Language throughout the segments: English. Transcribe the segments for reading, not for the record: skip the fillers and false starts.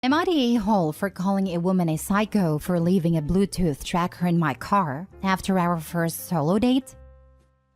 Am I the a-hole for calling a woman a psycho for leaving a Bluetooth tracker in my car after our first solo date?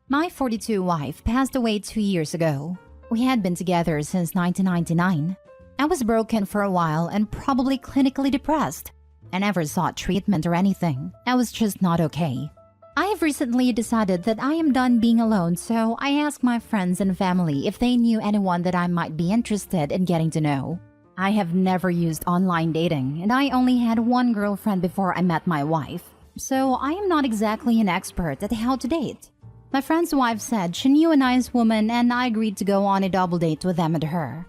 My 42 wife passed away 2 years ago. We had been together since 1999. I was broken for a while and probably clinically depressed. I never sought treatment or anything. I was just not okay. I have recently decided that I am done being alone, so I asked my friends and family if they knew anyone that I might be interested in getting to know. I have never used online dating, and I only had one girlfriend before I met my wife, so I am not exactly an expert at how to date. My friend's wife said she knew a nice woman and I agreed to go on a double date with them and her.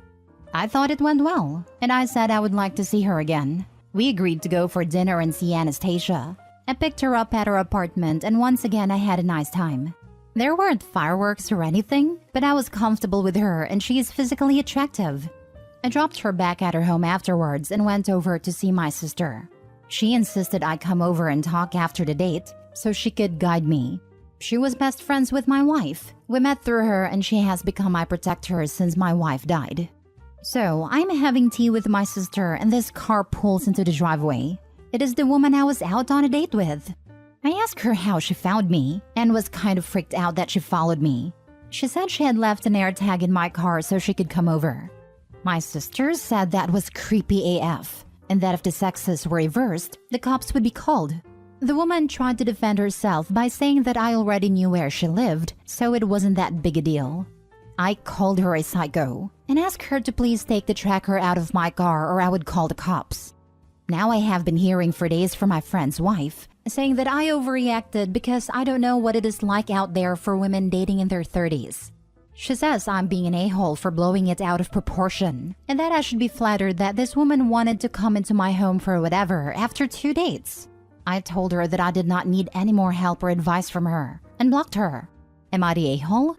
I thought it went well, and I said I would like to see her again. We agreed to go for dinner and see Anastasia. I picked her up at her apartment and once again I had a nice time. There weren't fireworks or anything, but I was comfortable with her and she is physically attractive. I dropped her back at her home afterwards and went over to see my sister. She insisted I come over and talk after the date so she could guide me. She was best friends with my wife. We met through her and she has become my protector since my wife died. So I'm having tea with my sister and this car pulls into the driveway. It is the woman I was out on a date with. I asked her how she found me and was kind of freaked out that she followed me. She said she had left an AirTag in my car so she could come over. My sister said that was creepy AF, and that if the sexes were reversed, the cops would be called. The woman tried to defend herself by saying that I already knew where she lived, so it wasn't that big a deal. I called her a psycho and asked her to please take the tracker out of my car or I would call the cops. Now I have been hearing for days from my friend's wife, saying that I overreacted because I don't know what it is like out there for women dating in their 30s. She says I'm being an a-hole for blowing it out of proportion, and that I should be flattered that this woman wanted to come into my home for whatever after 2 dates. I told her that I did not need any more help or advice from her, and blocked her. Am I the a-hole?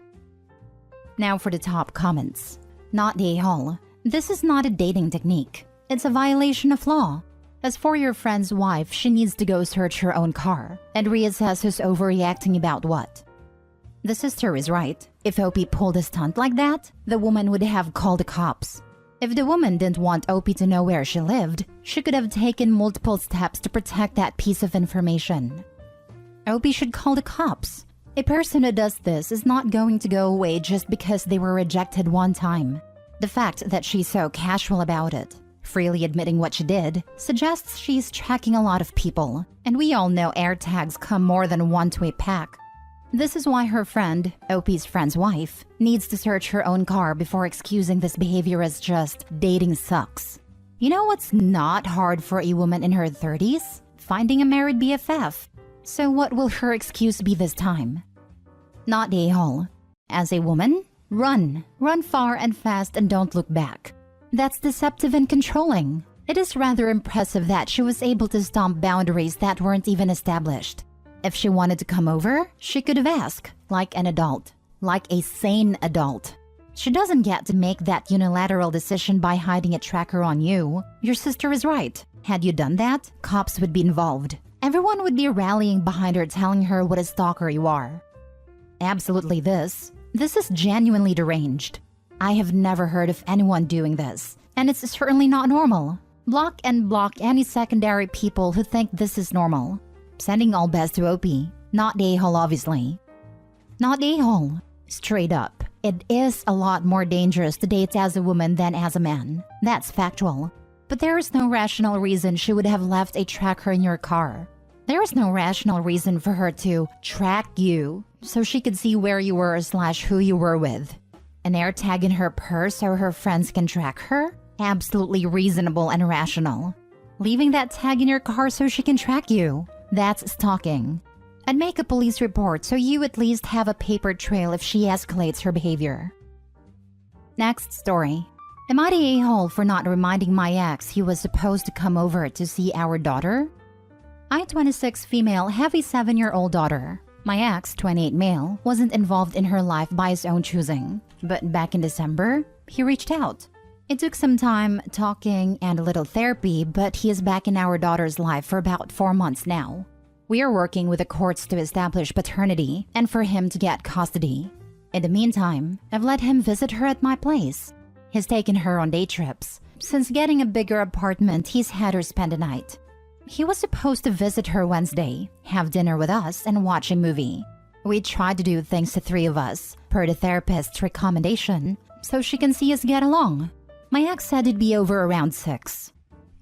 Now for the top comments. Not the a-hole. This is not a dating technique. It's a violation of law. As for your friend's wife, she needs to go search her own car and reassess who's overreacting about what. The sister is right. If Opie pulled a stunt like that, the woman would have called the cops. If the woman didn't want Opie to know where she lived, she could have taken multiple steps to protect that piece of information. Opie should call the cops. A person who does this is not going to go away just because they were rejected one time. The fact that she's so casual about it, freely admitting what she did, suggests she's tracking a lot of people, and we all know AirTags come more than one to a pack. This is why her friend, Opie's friend's wife, needs to search her own car before excusing this behavior as just dating sucks. You know what's not hard for a woman in her 30s? Finding a married BFF. So what will her excuse be this time? Not the a-hole. As a woman, run. Run far and fast and don't look back. That's deceptive and controlling. It is rather impressive that she was able to stomp boundaries that weren't even established. If she wanted to come over, she could have asked, like an adult, like a sane adult. She doesn't get to make that unilateral decision by hiding a tracker on you. Your sister is right. Had you done that, cops would be involved. Everyone would be rallying behind her telling her what a stalker you are. Absolutely this is genuinely deranged. I have never heard of anyone doing this, and it's certainly not normal. Block and block any secondary people who think this is normal. Sending all best to Opie. Not the a-hole, obviously. Not the a-hole. Straight up, it is a lot more dangerous to date as a woman than as a man. That's factual. But there is no rational reason she would have left a tracker in your car. There is no rational reason for her to track you so she could see where you were / who you were with. An AirTag in her purse so her friends can track her? Absolutely reasonable and rational. Leaving that tag in your car so she can track you? That's stalking. And make a police report so you at least have a paper trail if she escalates her behavior. Next story. Am I the a-hole for not reminding my ex he was supposed to come over to see our daughter? I, 26 female, have a 7-year-old daughter. My ex, 28 male, wasn't involved in her life by his own choosing. But back in December, he reached out. It took some time, talking, and a little therapy, but he is back in our daughter's life for about 4 months now. We are working with the courts to establish paternity and for him to get custody. In the meantime, I've let him visit her at my place. He's taken her on day trips, Since getting a bigger apartment, he's had her spend the night. He was supposed to visit her Wednesday, have dinner with us, and watch a movie. We tried to do things the three of us, per the therapist's recommendation, so she can see us get along. My ex said he'd be over around 6.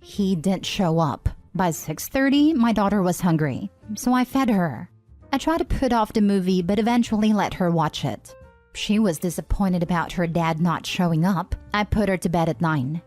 He didn't show up. By 6:30, my daughter was hungry, so I fed her. I tried to put off the movie but eventually let her watch it. She was disappointed about her dad not showing up. I put her to bed at 9.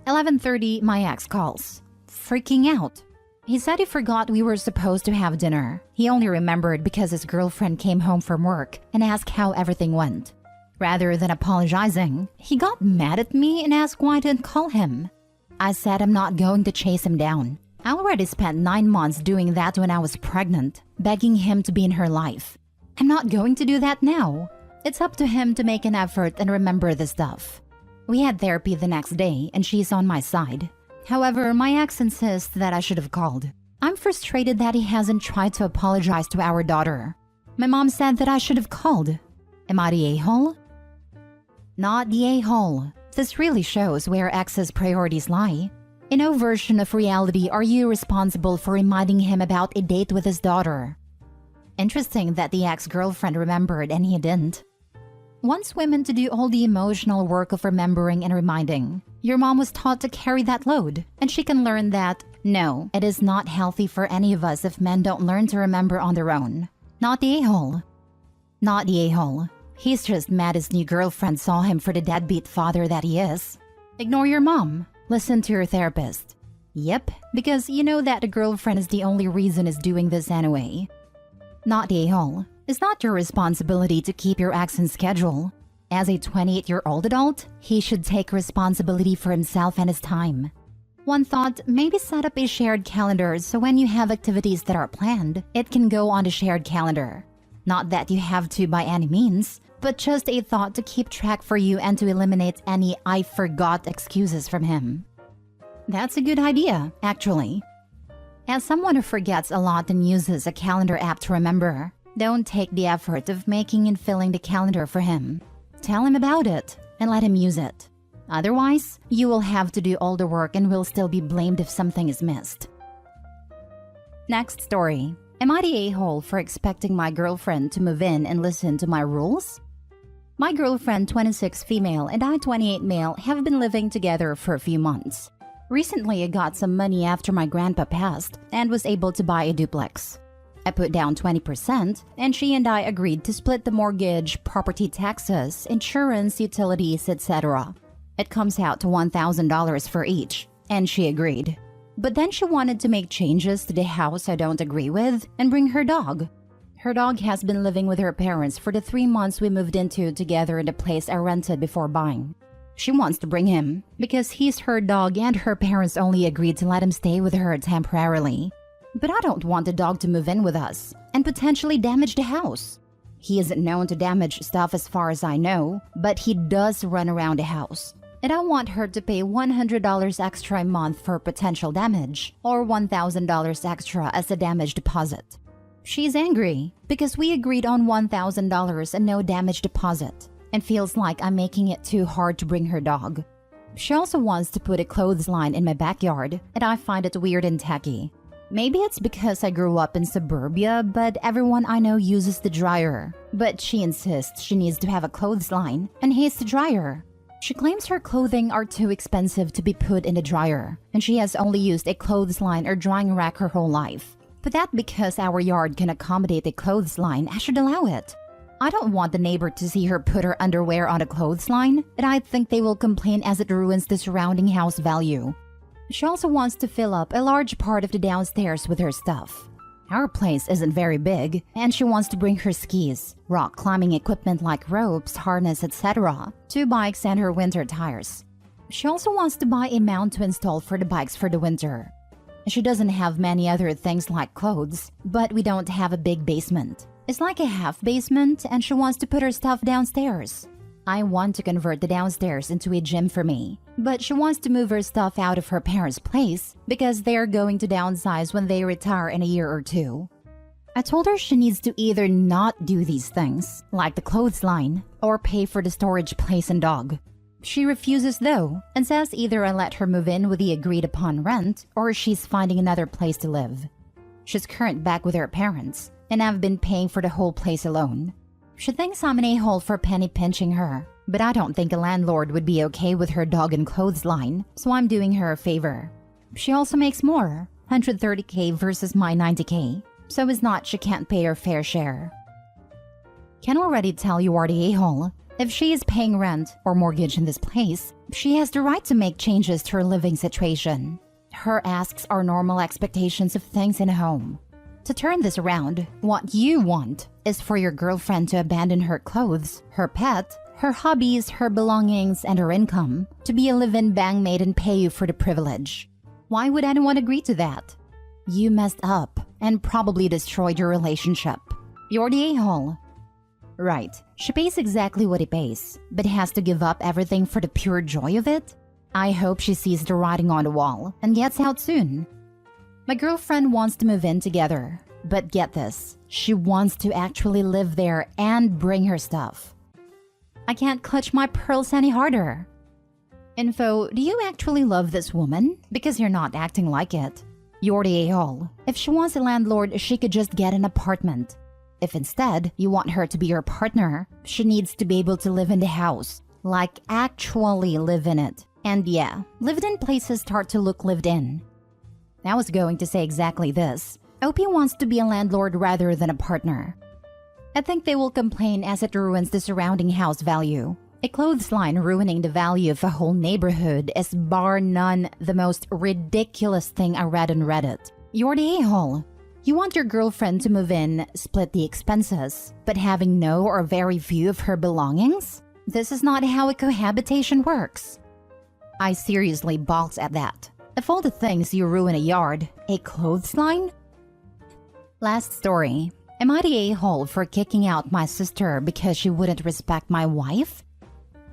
11:30, my ex calls. Freaking out. He said he forgot we were supposed to have dinner. He only remembered because his girlfriend came home from work and asked how everything went. Rather than apologizing, he got mad at me and asked why I didn't call him. I said I'm not going to chase him down. I already spent 9 months doing that when I was pregnant, begging him to be in her life. I'm not going to do that now. It's up to him to make an effort and remember the stuff. We had therapy the next day and she's on my side. However, my ex insists that I should have called. I'm frustrated that he hasn't tried to apologize to our daughter. My mom said that I should have called. Am I the a-hole? Not the a-hole. This really shows where ex's priorities lie. In no version of reality are you responsible for reminding him about a date with his daughter. Interesting that the ex-girlfriend remembered and he didn't. Wants women to do all the emotional work of remembering and reminding. Your mom was taught to carry that load, and she can learn that, no, it is not healthy for any of us if men don't learn to remember on their own. Not the a-hole. Not the a-hole. He's just mad his new girlfriend saw him for the deadbeat father that he is. Ignore your mom. Listen to your therapist. Yep, because you know that the girlfriend is the only reason he's doing this anyway. Not the a-hole. It's not your responsibility to keep your ex in schedule. As a 28-year-old adult, he should take responsibility for himself and his time. One thought, maybe set up a shared calendar so when you have activities that are planned, it can go on the shared calendar. Not that you have to by any means, but just a thought to keep track for you and to eliminate any "I forgot" excuses from him. That's a good idea, actually. As someone who forgets a lot and uses a calendar app to remember, don't take the effort of making and filling the calendar for him. Tell him about it and let him use it. Otherwise, you will have to do all the work and will still be blamed if something is missed. Next story. Am I the a-hole for expecting my girlfriend to move in and listen to my rules? My girlfriend, 26 female, and I, 28 male, have been living together for a few months. Recently, I got some money after my grandpa passed and was able to buy a duplex. I put down 20% and she and I agreed to split the mortgage, property taxes, insurance, utilities, etc. It comes out to $1,000 for each, and she agreed. But then she wanted to make changes to the house I don't agree with and bring her dog. Her dog has been living with her parents for the 3 months we moved into together in the place I rented before buying. She wants to bring him because he's her dog and her parents only agreed to let him stay with her temporarily. But I don't want the dog to move in with us and potentially damage the house. He isn't known to damage stuff as far as I know, but he does run around the house. And I want her to pay $100 extra a month for potential damage or $1,000 extra as a damage deposit. She's angry because we agreed on $1,000 and no damage deposit and feels like I'm making it too hard to bring her dog. She also wants to put a clothesline in my backyard and I find it weird and tacky. Maybe it's because I grew up in suburbia, but everyone I know uses the dryer. But she insists she needs to have a clothesline and hates the dryer. She claims her clothing are too expensive to be put in the dryer, and she has only used a clothesline or drying rack her whole life. But that because our yard can accommodate a clothesline, I should allow it. I don't want the neighbor to see her put her underwear on a clothesline, and I think they will complain as it ruins the surrounding house value. She also wants to fill up a large part of the downstairs with her stuff. Our place isn't very big, and she wants to bring her skis, rock climbing equipment like ropes, harness, etc., 2 bikes and her winter tires. She also wants to buy a mount to install for the bikes for the winter. She doesn't have many other things like clothes, but we don't have a big basement. It's like a half basement, and she wants to put her stuff downstairs. I want to convert the downstairs into a gym for me, but she wants to move her stuff out of her parents' place because they are going to downsize when they retire in a year or 2. I told her she needs to either not do these things, like the clothesline, or pay for the storage place and dog. She refuses though, and says either I let her move in with the agreed upon rent or she's finding another place to live. She's currently back with her parents, and I've been paying for the whole place alone. She thinks I'm an a-hole for penny pinching her, but I don't think a landlord would be okay with her dog and clothes line, so I'm doing her a favor. She also makes more, $130K versus my $90K, so it's not she can't pay her fair share. Can already tell you are the a-hole. If she is paying rent or mortgage in this place, she has the right to make changes to her living situation. Her asks are normal expectations of things in a home. To turn this around, what you want is for your girlfriend to abandon her clothes, her pet, her hobbies, her belongings, and her income to be a live-in bangmate and pay you for the privilege. Why would anyone agree to that? You messed up and probably destroyed your relationship. You're the a-hole. Right, she pays exactly what he pays, but has to give up everything for the pure joy of it? I hope she sees the writing on the wall and gets out soon. My girlfriend wants to move in together, but get this, she wants to actually live there and bring her stuff. I can't clutch my pearls any harder. Info, do you actually love this woman? Because you're not acting like it. You're the a-hole. If she wants a landlord, she could just get an apartment. If instead you want her to be your partner, she needs to be able to live in the house. Like actually live in it. And yeah, lived-in places start to look lived in. I was going to say exactly this. OP wants to be a landlord rather than a partner. I think they will complain as it ruins the surrounding house value. A clothesline ruining the value of a whole neighborhood is bar none the most ridiculous thing I read on Reddit. You're the a-hole. You want your girlfriend to move in, split the expenses, but having no or very few of her belongings? This is not how a cohabitation works. I seriously balked at that. Of all the things you ruin a yard, a clothesline? Last story. Am I the a-hole for kicking out my sister because she wouldn't respect my wife?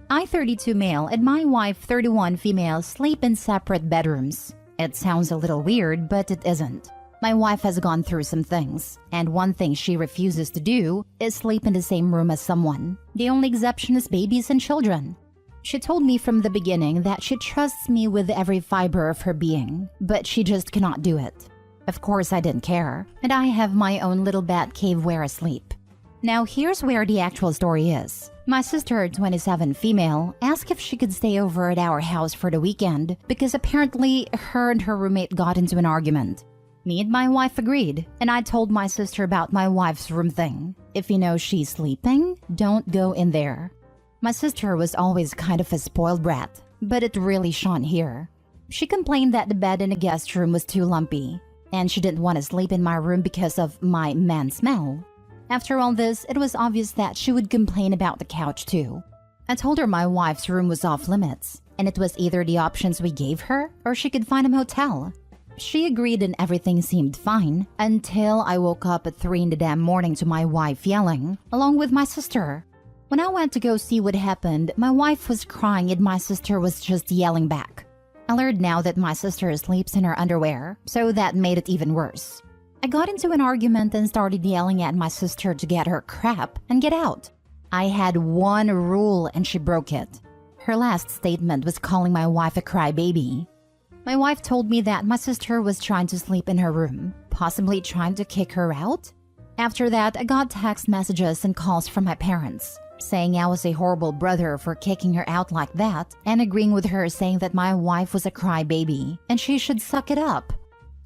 I, 32 male, and my wife, 31 female, sleep in separate bedrooms. It sounds a little weird, but it isn't. My wife has gone through some things, and one thing she refuses to do is sleep in the same room as someone. The only exception is babies and children. She told me from the beginning that she trusts me with every fiber of her being, but she just cannot do it. Of course I didn't care, and I have my own little bat cave where I sleep. Now here's where the actual story is. My sister, 27 female, asked if she could stay over at our house for the weekend because apparently her and her roommate got into an argument. Me and my wife agreed, and I told my sister about my wife's room thing. If you know she's sleeping, don't go in there. My sister was always kind of a spoiled brat, but it really shone here. She complained that the bed in the guest room was too lumpy, and she didn't want to sleep in my room because of my man smell. After all this, it was obvious that she would complain about the couch too. I told her my wife's room was off limits, and it was either the options we gave her or she could find a motel. She agreed and everything seemed fine until I woke up at 3 in the damn morning to my wife yelling, along with my sister. When I went to go see what happened, my wife was crying and my sister was just yelling back. I learned now that my sister sleeps in her underwear, so that made it even worse. I got into an argument and started yelling at my sister to get her crap and get out. I had one rule and she broke it. Her last statement was calling my wife a crybaby. My wife told me that my sister was trying to sleep in her room, possibly trying to kick her out. After that, I got text messages and calls from my parents, saying I was a horrible brother for kicking her out like that and agreeing with her saying that my wife was a crybaby and she should suck it up.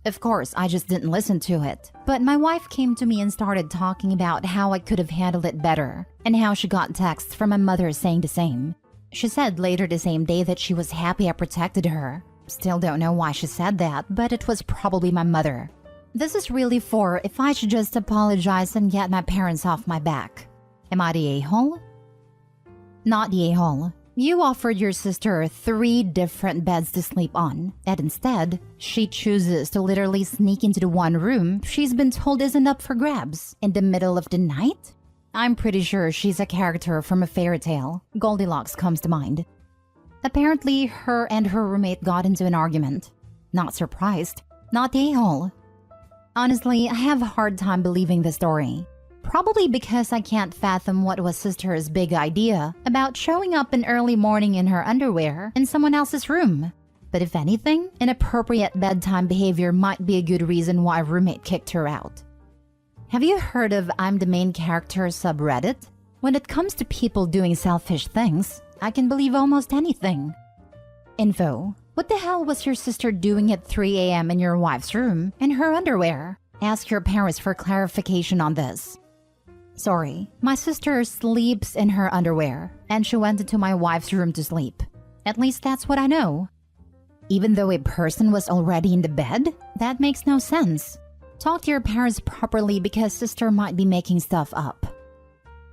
Of course, I just didn't listen to it, but my wife came to me and started talking about how I could have handled it better and how she got texts from my mother saying the same. She said later the same day that she was happy I protected her. Still don't know why she said that, but it was probably my mother. This is really for if I should just apologize and get my parents off my back. Am I the a-hole? Not the a-hole. You offered your sister 3 different beds to sleep on, and instead, she chooses to literally sneak into the one room she's been told isn't up for grabs in the middle of the night? I'm pretty sure she's a character from a fairy tale. Goldilocks comes to mind. Apparently, her and her roommate got into an argument. Not surprised. Not the a-hole. Honestly, I have a hard time believing the story. Probably because I can't fathom what was sister's big idea about showing up in early morning in her underwear in someone else's room. But if anything, inappropriate bedtime behavior might be a good reason why a roommate kicked her out. Have you heard of I'm the Main Character subreddit? When it comes to people doing selfish things, I can believe almost anything. Info: what the hell was your sister doing at 3 a.m. in your wife's room in her underwear? Ask your parents for clarification on this. Sorry, my sister sleeps in her underwear, and she went into my wife's room to sleep. At least that's what I know. Even though a person was already in the bed? That makes no sense. Talk to your parents properly because sister might be making stuff up.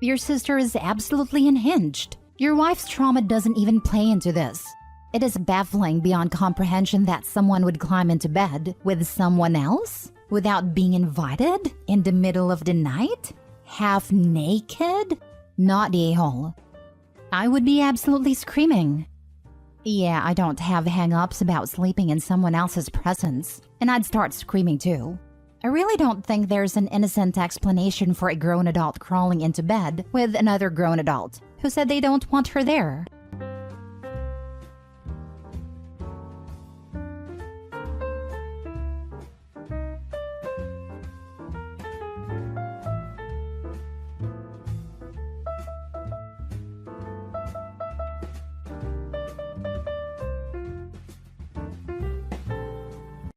Your sister is absolutely unhinged. Your wife's trauma doesn't even play into this. It is baffling beyond comprehension that someone would climb into bed with someone else without being invited in the middle of the night? Half naked? Not the a-hole. I would be absolutely screaming. Yeah, I don't have hang-ups about sleeping in someone else's presence, and I'd start screaming too. I really don't think there's an innocent explanation for a grown adult crawling into bed with another grown adult who said they don't want her there.